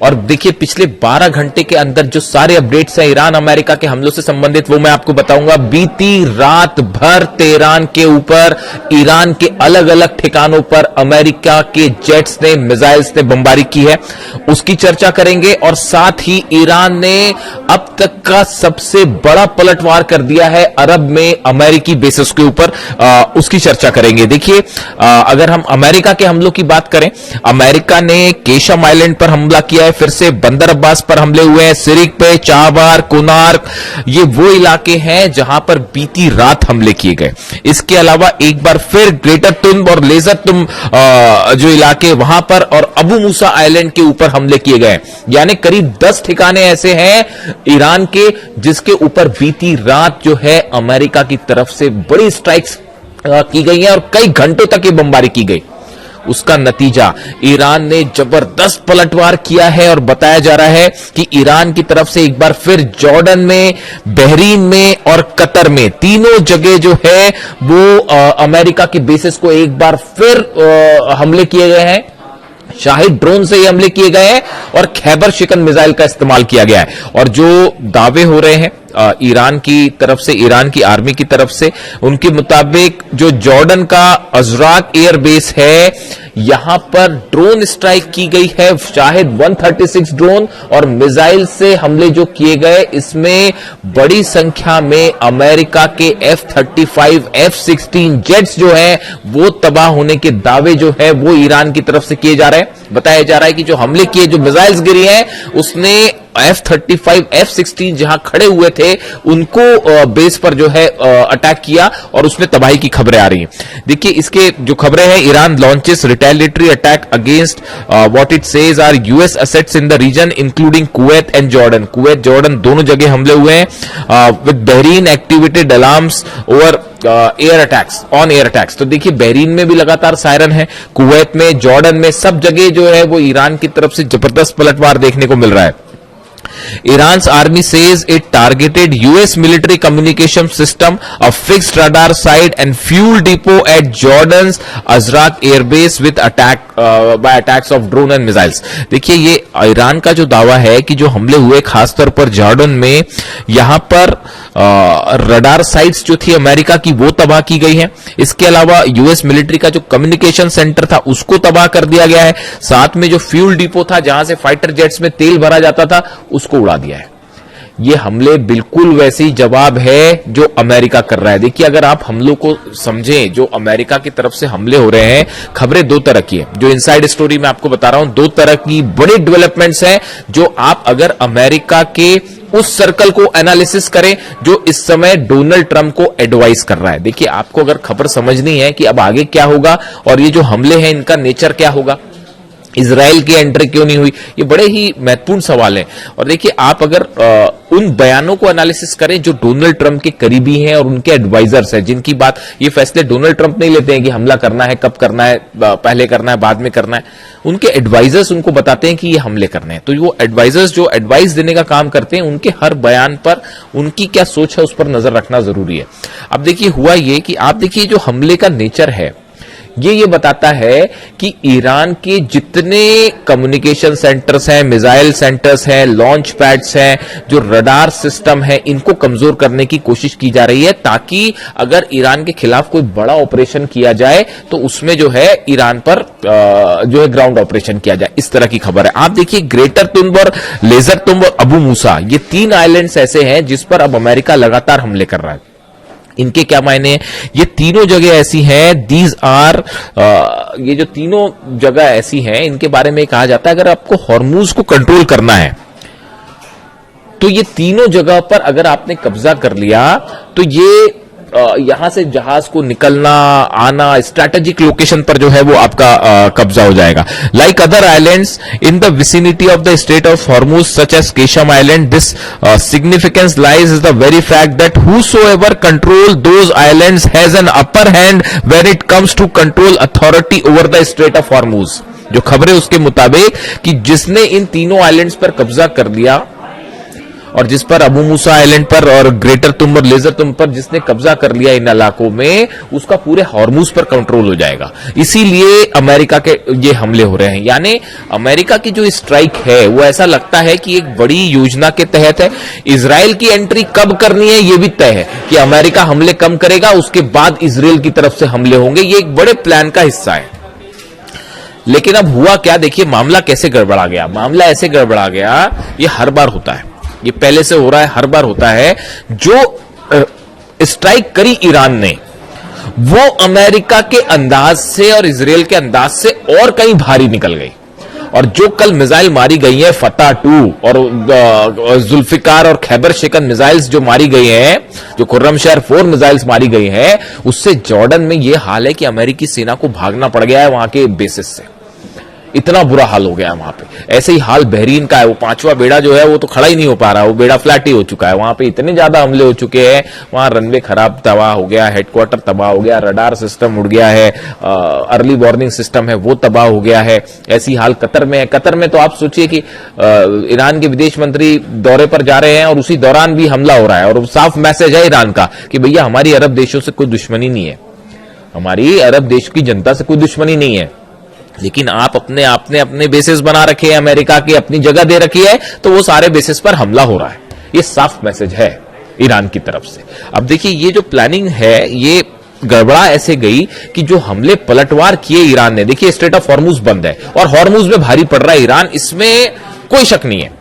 और देखिए पिछले 12 घंटे के अंदर जो सारे अपडेट्स हैं ईरान अमेरिका के हमलों से संबंधित वो मैं आपको बताऊंगा। बीती रात भर तेहरान के ऊपर ईरान के अलग अलग ठिकानों पर अमेरिका के जेट्स ने मिसाइल्स ने बमबारी की है, उसकी चर्चा करेंगे। और साथ ही ईरान ने अब तक का सबसे बड़ा पलटवार कर दिया है अरब में अमेरिकी बेसिस के ऊपर, उसकी चर्चा करेंगे। देखिए अगर हम अमेरिका के हमलों की बात करें, अमेरिका ने केशम आइलैंड पर हमला किया है, फिर से बंदर अब्बास पर हमले हुए हैं, सिरिक पे, चाबार, कोनार्क, ये वो इलाके हैं जहां पर बीती रात हमले किए गए। इसके अलावा एक बार फिर ग्रेटर तुम और लेजर तुम जो इलाके वहां पर और अबू मूसा आइलैंड के ऊपर हमले किए गए। यानी करीब 10 ठिकाने ऐसे हैं ईरान के जिसके ऊपर बीती रात जो है अमेरिका की तरफ से बड़ी स्ट्राइक्स की गई है और कई घंटों तक ये बमबारी की गई। उसका नतीजा ईरान ने जबरदस्त पलटवार किया है और बताया जा रहा है कि ईरान की तरफ से एक बार फिर जॉर्डन में, बहरीन में और कतर में तीनों जगह जो है वो अमेरिका की बेसिस को एक बार फिर हमले किए गए हैं। शाहिद ड्रोन से ये हमले किए गए हैं और खैबर शिकन मिसाइल का इस्तेमाल किया गया है। और जो दावे हो रहे हैं ईरान की तरफ से, ईरान की आर्मी की तरफ से, उनके मुताबिक जो जॉर्डन का अजराक एयर बेस है यहां पर ड्रोन स्ट्राइक की गई है, शायद 136 ड्रोन और मिसाइल से हमले जो किए गए इसमें बड़ी संख्या में अमेरिका के F-35, F-16 जेट्स जो है वो तबाह होने के दावे जो है वो ईरान की तरफ से किए जा रहे हैं। बताया जा रहा है कि जो हमले किए, जो मिसाइल्स गिरी हैं उसने F-35, F-16 जहां खड़े हुए थे उनको बेस पर जो है अटैक किया और उसमें तबाही की खबरें आ रही हैं। देखिए इसके जो खबरें हैं, Iran launches retaliatory attack against what it says are US assets in the region including Kuwait and Jordan. Kuwait Jordan दोनों जगह हमले हुए हैं। With Bahrain activated alarms over air attacks, on air attacks. तो देखिए बहरीन में भी लगातार सायरन है, कुवैत में, जॉर्डन में, सब जगह जो है वो ईरान की तरफ से जबरदस्त पलटवार देखने को मिल रहा है। Iran's army says it targeted US military communication system, a fixed radar site and fuel depot at Jordan's Azraq airbase with attack by attacks of drone and missiles। देखिए ये ईरान का जो दावा है कि जो हमले हुए खासतौर पर जॉर्डन में, यहां पर रडार साइट्स जो थी अमेरिका की वो तबाह की गई हैं। इसके अलावा यूएस मिलिट्री का जो कम्युनिकेशन सेंटर था उसको तबाह कर दिया गया है। साथ में जो फ्यूल डिपो था जहां से फाइटर जेट्स में तेल भरा जाता था उसको उड़ा दिया है। ये हमले बिल्कुल वैसे ही जवाब है जो अमेरिका कर रहा है। देखिए अगर आप हमलों को समझें, जो अमेरिका की तरफ से हमले हो रहे हैं, खबरें दो तरह की है। जो इनसाइड स्टोरी मैं आपको बता रहा हूं, दो तरह की बड़ी डेवलपमेंट्स हैं जो आप अगर अमेरिका के उस सर्कल को एनालिसिस करें जो इस समय डोनाल्ड ट्रंप को एडवाइस कर रहा है। देखिए आपको अगर खबर समझनी है कि अब आगे क्या होगा और ये जो हमले हैं इनका नेचर क्या होगा, इजराइल की एंट्री क्यों नहीं हुई, ये बड़े ही महत्वपूर्ण सवाल है। और देखिए आप अगर उन बयानों को एनालिसिस करें जो डोनाल्ड ट्रंप के करीबी हैं और उनके एडवाइजर्स हैं, जिनकी बात, ये फैसले डोनाल्ड ट्रंप नहीं लेते हैं कि हमला करना है, कब करना है, पहले करना है, बाद में करना है। उनके एडवाइजर्स उनको बताते हैं कि ये हमले करने हैं। तो वो एडवाइजर्स जो एडवाइस देने का काम करते हैं, उनके हर बयान पर उनकी क्या सोच है उस पर नजर रखना जरूरी है। अब देखिए हुआ ये कि आप देखिए जो हमले का नेचर है ये बताता है कि ईरान के जितने कम्युनिकेशन सेंटर्स हैं, मिसाइल सेंटर्स हैं, लॉन्च पैड्स हैं, जो रडार सिस्टम है, इनको कमजोर करने की कोशिश की जा रही है ताकि अगर ईरान के खिलाफ कोई बड़ा ऑपरेशन किया जाए तो उसमें जो है ईरान पर जो है ग्राउंड ऑपरेशन किया जाए। इस तरह की खबर है। आप देखिए ग्रेटर तुंब और लेजर तुंब और अबू मूसा, ये 3 आइलैंड्स ऐसे हैं जिस पर अब अमेरिका लगातार हमले कर रहा है। इनके क्या मायने हैं? ये तीनों जगह ऐसी हैं, दीज आर ये जो तीनों जगह ऐसी हैं, इनके बारे में कहा जाता है अगर आपको हॉर्मूज को कंट्रोल करना है तो ये तीनों जगह पर अगर आपने कब्जा कर लिया तो ये यहां से जहाज को निकलना आना स्ट्रैटेजिक लोकेशन पर जो है वो आपका कब्जा हो जाएगा। Like other islands in the vicinity of the state of Hormuz such as Qeshm island, this significance lies is the very fact that whosoever control those islands has an upper hand when it comes to control authority over the Strait of Hormuz। जो खबरें उसके मुताबिक कि जिसने इन तीनों islands पर कब्जा कर लिया और जिस पर अबू मूसा आइलैंड पर और ग्रेटर तुम और लेजर तुम पर जिसने कब्जा कर लिया इन इलाकों में, उसका पूरे हॉर्मुज पर कंट्रोल हो जाएगा। इसीलिए अमेरिका के ये हमले हो रहे हैं। यानी अमेरिका की जो स्ट्राइक है वो ऐसा लगता है कि एक बड़ी योजना के तहत है। इजराइल की एंट्री कब करनी है ये भी तय है कि अमेरिका हमले कम करेगा, उसके बाद इजराइल की तरफ से हमले होंगे। ये एक बड़े प्लान का हिस्सा है। लेकिन अब हुआ क्या, देखिए मामला कैसे गड़बड़ा गया। मामला ऐसे गड़बड़ा गया, ये हर बार होता है, ये पहले से हो रहा है, हर बार होता है। जो स्ट्राइक करी ईरान ने वो अमेरिका के अंदाज से और इजराइल के अंदाज से और कहीं भारी निकल गई। और जो कल मिसाइल मारी गई है फतह 2 और जुल्फिकार और खैबर शेकन मिसाइल्स जो मारी गई हैं, जो खुर्रमशहर 4 मिसाइल्स मारी गई हैं, उससे जॉर्डन में यह हाल है कि अमेरिकी सेना को भागना पड़ गया है वहां के बेसिस से। इतना बुरा हाल हो गया है वहां पे। ऐसे ही हाल बहरीन का है, वो 5वां बेड़ा जो है वो तो खड़ा ही नहीं हो पा रहा, वो बेड़ा फ्लैट ही हो चुका है। वहां पे इतने ज्यादा हमले हो चुके हैं, वहां रनवे खराब तबाह हो गया, हेडक्वार्टर तबाह हो गया, रडार सिस्टम उड़ गया है, अर्ली वार्निंग सिस्टम है वो तबाह हो गया है। ऐसी हाल कतर में है। कतर में तो आप सोचिए कि ईरान के विदेश मंत्री दौरे पर जा रहे हैं और उसी दौरान भी हमला हो रहा है। और साफ मैसेज है ईरान का कि भैया हमारी अरब देशों से कोई दुश्मनी नहीं है, हमारी अरब देश की जनता से कोई दुश्मनी नहीं है, लेकिन आप अपने बेसिस बना रखे हैं, अमेरिका की अपनी जगह दे रखी है, तो वो सारे बेसिस पर हमला हो रहा है। ये साफ मैसेज है ईरान की तरफ से। अब देखिए ये जो प्लानिंग है ये गड़बड़ा ऐसे गई कि जो हमले पलटवार किए ईरान ने, देखिए स्ट्रेट ऑफ हॉर्मुज बंद है और हॉर्मुज में भारी पड़ रहा है ईरान, इसमें कोई शक नहीं है।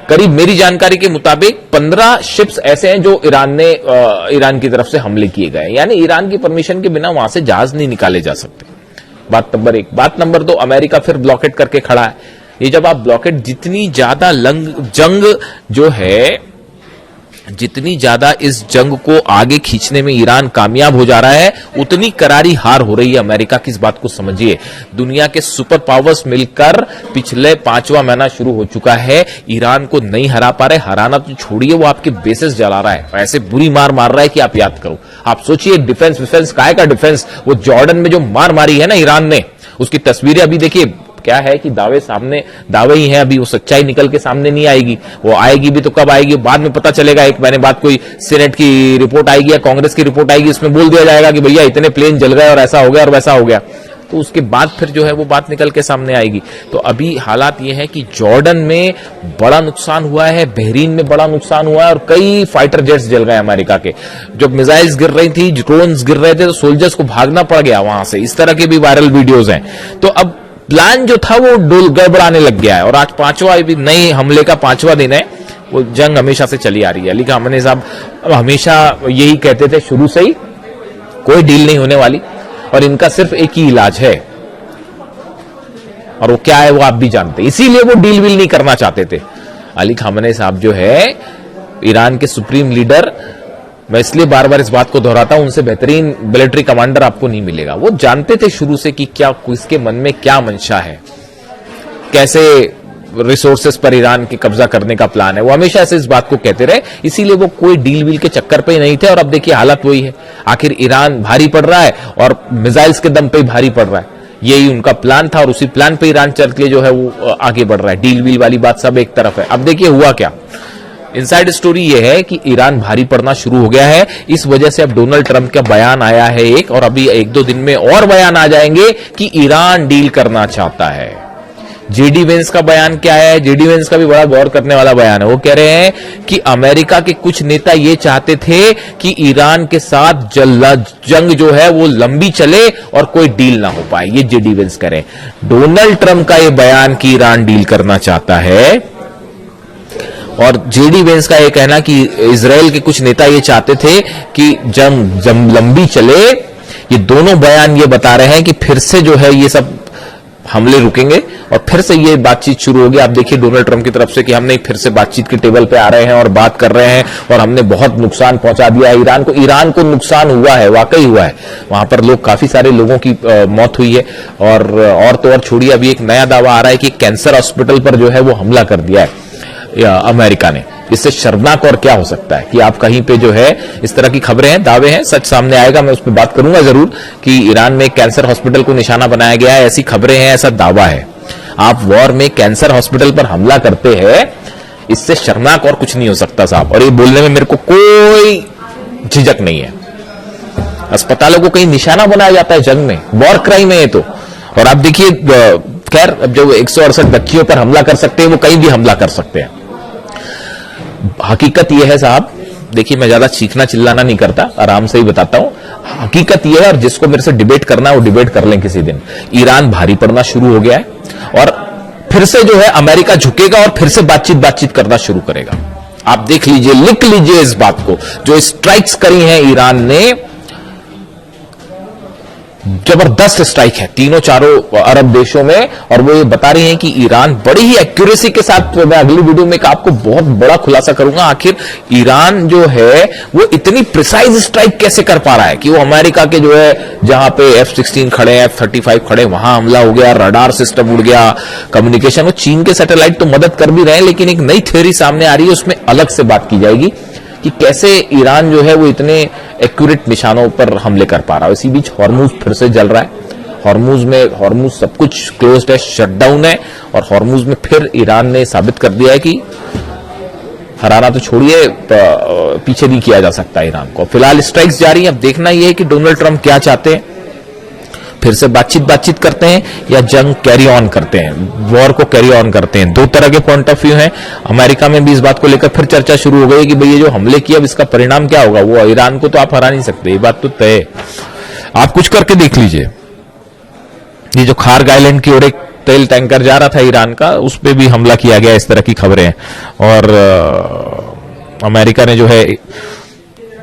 करीब मेरी जानकारी के मुताबिक 15 शिप्स ऐसे हैं जो ईरान की तरफ से हमले किए गए, यानी ईरान की परमिशन के बिना वहां से जहाज नहीं निकाले जा सकते। बात नंबर 1। बात नंबर 2, अमेरिका फिर ब्लॉकेट करके खड़ा है। ये जब आप ब्लॉकेट, जितनी ज्यादा जंग जो है, जितनी ज्यादा इस जंग को आगे खींचने में ईरान कामयाब हो जा रहा है, उतनी करारी हार हो रही है अमेरिका की। इस बात को समझिए। दुनिया के सुपर पावर्स मिलकर पिछले 5वां महीना शुरू हो चुका है, ईरान को नहीं हरा पा रहे। हराना तो छोड़िए, वो आपके बेसेस जला रहा है, ऐसे बुरी मार मार रहा है कि आप याद करो। आप सोचिए डिफेंस काय का डिफेंस, वो जॉर्डन में जो मार मारी है ना ईरान ने, उसकी तस्वीरें अभी देखिए। क्या है कि दावे ही हैं, अभी वो सच्चाई निकल के सामने नहीं आएगी। वो आएगी भी तो कब आएगी, बाद में पता चलेगा। एक महीने बाद कोई सीनेट की रिपोर्ट आएगी या कांग्रेस की रिपोर्ट आएगी, उसमें बोल दिया जाएगा कि भैया इतने प्लेन जल गए और ऐसा हो गया और वैसा हो गया। तो उसके बाद फिर जो है वो बात निकल के सामने आएगी। तो अभी हालात ये है कि जॉर्डन में बड़ा नुकसान हुआ है, बहरीन में बड़ा नुकसान हुआ है और कई फाइटर जेट्स जल गए अमेरिका के। जब मिसाइल्स गिर रही थी, ड्रोन्स गिर रहे थे, तो सोल्जर्स को भागना पड़ गया वहां से। इस तरह के भी वायरल वीडियोज हैं। तो अब प्लान जो था वो गड़बड़ाने लग गया है। और आज 5वां भी नए हमले का 5वां दिन है। वो जंग हमेशा से चली आ रही है। अली खामनेई साहब हमेशा यही कहते थे शुरू से ही, कोई डील नहीं होने वाली और इनका सिर्फ एक ही इलाज है, और वो क्या है वो आप भी जानते हैं। इसीलिए वो डील विल नहीं करना चाहते थे। अली खामनेई साहब जो है ईरान के सुप्रीम लीडर, मैं इसलिए बार बार इस बात को दोहराता हूं, उनसे बेहतरीन मिलिट्री कमांडर आपको नहीं मिलेगा। वो जानते थे शुरू से कि क्या किसके मन में क्या मंशा है, कैसे रिसोर्सेस पर ईरान की कब्जा करने का प्लान है। वो हमेशा से इस बात को कहते रहे, इसीलिए वो कोई डील वील के चक्कर पे नहीं थे। और अब देखिए हालत वही है। आखिर ईरान भारी पड़ रहा है और मिसाइल्स के दम पे ही भारी पड़ रहा है। यही उनका प्लान था और उसी प्लान पे ईरान चल के जो है वो आगे बढ़ रहा है। डील वील वाली बात सब एक तरफ है। अब देखिए हुआ क्या, इनसाइड स्टोरी यह है कि ईरान भारी पड़ना शुरू हो गया है। इस वजह से अब डोनाल्ड ट्रंप का बयान आया है एक, और अभी 1-2 दिन में और बयान आ जाएंगे कि ईरान डील करना चाहता है। जेडी वेंस का बयान क्या है? जेडी वेंस का भी बड़ा गौर करने वाला बयान है। वो कह रहे हैं कि अमेरिका के कुछ नेता ये चाहते थे कि ईरान के साथ जंग जो है वो लंबी चले और कोई डील ना हो पाए। ये जेडी वेंस कह रहे हैं। डोनाल्ड ट्रंप का ये बयान कि ईरान डील करना चाहता है, और जेडी वेंस का यह कहना कि इजराइल के कुछ नेता ये चाहते थे कि जंग लंबी चले। ये दोनों बयान ये बता रहे हैं कि फिर से जो है ये सब हमले रुकेंगे और फिर से ये बातचीत शुरू होगी। आप देखिए डोनाल्ड ट्रंप की तरफ से कि हमने फिर से बातचीत के टेबल पे आ रहे हैं और बात कर रहे हैं और हमने बहुत नुकसान पहुंचा दिया है ईरान को। ईरान को नुकसान हुआ है, वाकई हुआ है। वहां पर काफी सारे लोगों की मौत हुई है। और तो और छोड़िए, अभी एक नया दावा आ रहा है कि कैंसर हॉस्पिटल पर जो है वो हमला कर दिया है अमेरिका ने। इससे शर्मनाक और क्या हो सकता है कि आप कहीं पे जो है इस तरह की खबरें हैं, दावे हैं, सच सामने आएगा, मैं उस पर बात करूंगा जरूर कि ईरान में कैंसर हॉस्पिटल को निशाना बनाया गया है, ऐसी खबरें हैं, ऐसा दावा है। आप वॉर में कैंसर हॉस्पिटल पर हमला करते हैं, इससे शर्मनाक और कुछ नहीं हो सकता साहब, और ये बोलने में मेरे को कोई झिझक नहीं है। अस्पतालों को कहीं निशाना बनाया जाता है जंग में, वॉर क्राइम है ये तो। और आप देखिए, खैर अब जो 168 बच्चियों पर हमला कर सकते हैं वो कहीं भी हमला कर सकते हैं। हकीकत यह है साहब, देखिए मैं ज्यादा चीखना चिल्लाना नहीं करता, आराम से ही बताता हूं। हकीकत यह है, और जिसको मेरे से डिबेट करना है वो डिबेट कर लें किसी दिन। ईरान भारी पड़ना शुरू हो गया है और फिर से जो है अमेरिका झुकेगा और फिर से बातचीत करना शुरू करेगा। आप देख लीजिए, लिख लीजिए इस बात को, जो स्ट्राइक्स करी हैं ईरान ने, जबरदस्त स्ट्राइक है तीनों चारों अरब देशों में, और वो ये बता रही हैं कि ईरान बड़ी ही एक्यूरेसी के साथ, मैं अगली वीडियो में आपको बहुत बड़ा खुलासा करूंगा, आखिर ईरान जो है वो इतनी प्रिसाइज स्ट्राइक कैसे कर पा रहा है कि वो अमेरिका के जो है जहां पे F-16 खड़े हैं, F-35 खड़े, वहां हमला हो गया, रडार सिस्टम उड़ गया, कम्युनिकेशन, वो चीन के सैटेलाइट तो मदद कर भी रहे हैं, लेकिन एक नई थ्योरी सामने आ रही है, उसमें अलग से बात की जाएगी कि कैसे ईरान जो है वो इतने एक्यूरेट निशानों पर हमले कर पा रहा है। इसी बीच हॉर्मुज फिर से जल रहा है। हॉर्मुज सब कुछ क्लोज्ड है, शटडाउन है, और हॉर्मुज में फिर ईरान ने साबित कर दिया है कि हराना तो छोड़िए, पीछे नहीं किया जा सकता ईरान को। फिलहाल स्ट्राइक्स जारी है। अब देखना यह है कि डोनाल्ड ट्रंप क्या चाहते हैं, फिर से बातचीत करते हैं या जंग कैरी ऑन करते हैं, वॉर को कैरी ऑन करते हैं। दो तरह के पॉइंट ऑफ व्यू हैं। अमेरिका में भी इस बात को लेकर फिर चर्चा शुरू हो गई कि भाई ये जो हमले किया इसका परिणाम क्या होगा। वो ईरान को तो आप हरा नहीं सकते, ये बात तो तय है। आप कुछ करके देख लीजिए, ये जो खार्ग आइलैंड की ओर एक तेल टैंकर जा रहा था ईरान का, उस पर भी हमला किया गया, इस तरह की खबरें हैं। और अमेरिका ने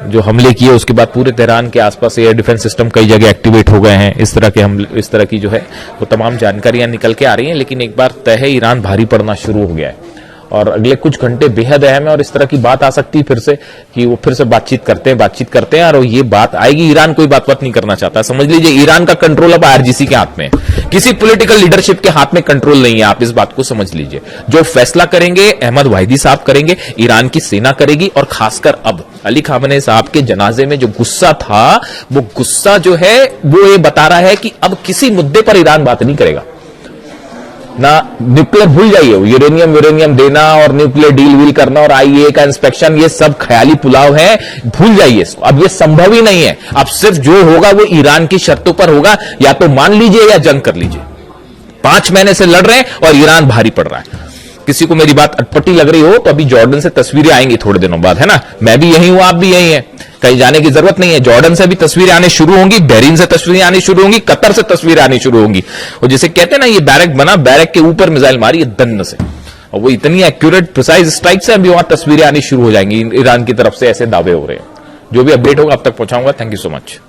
जो हमले किए उसके बाद पूरे तेहरान के आसपास एयर डिफेंस सिस्टम कई जगह एक्टिवेट हो गए हैं। इस तरह की जो है वो तमाम जानकारियां निकल के आ रही हैं। लेकिन एक बार तय है, ईरान भारी पड़ना शुरू हो गया है और अगले कुछ घंटे बेहद अहम है, और इस तरह की बात आ सकती है फिर से कि वो फिर से बातचीत करते हैं और ये बात आएगी। ईरान कोई बात नहीं करना चाहता, समझ लीजिए ईरान का कंट्रोल अब IRGC के हाथ में है, किसी पॉलिटिकल लीडरशिप के हाथ में कंट्रोल नहीं है। आप इस बात को समझ लीजिए, जो फैसला करेंगे अहमद वाहिदी साहब करेंगे, ईरान की सेना करेगी। और खासकर अब अली खामेनी साहब के जनाजे में जो गुस्सा था, वो गुस्सा जो है वो ये बता रहा है कि अब किसी मुद्दे पर ईरान बात नहीं करेगा। ना न्यूक्लियर, भूल जाइए, यूरेनियम देना और न्यूक्लियर डील वील करना और IAEA का इंस्पेक्शन, ये सब ख्याली पुलाव है, भूल जाइए इसको। अब ये संभव ही नहीं है। अब सिर्फ जो होगा वो ईरान की शर्तों पर होगा, या तो मान लीजिए या जंग कर लीजिए। 5 महीने से लड़ रहे हैं और ईरान भारी पड़ रहा है। किसी को मेरी बात अटपटी लग रही हो तो अभी जॉर्डन से तस्वीरें आएंगी थोड़े दिनों बाद, है ना। मैं भी यही हूं, आप भी यही हैं, कहीं जाने की जरूरत नहीं है। जॉर्डन से भी तस्वीरें आनी शुरू होंगी, बहरीन से तस्वीरें आनी शुरू होंगी, कतर से तस्वीरें आनी शुरू होंगी। और जैसे कहते हैं ना, ये बैरक बना, बैरक के ऊपर मिसाइल मारी दन्न से, और वो इतनी एक्यूरेट प्रिसाइज स्ट्राइक से अभी वहां तस्वीरें आनी शुरू हो जाएंगी। ईरान की तरफ से ऐसे दावे हो रहे हैं। जो भी अपडेट होगा अब तक पहुंचाऊंगा। Thank you so much.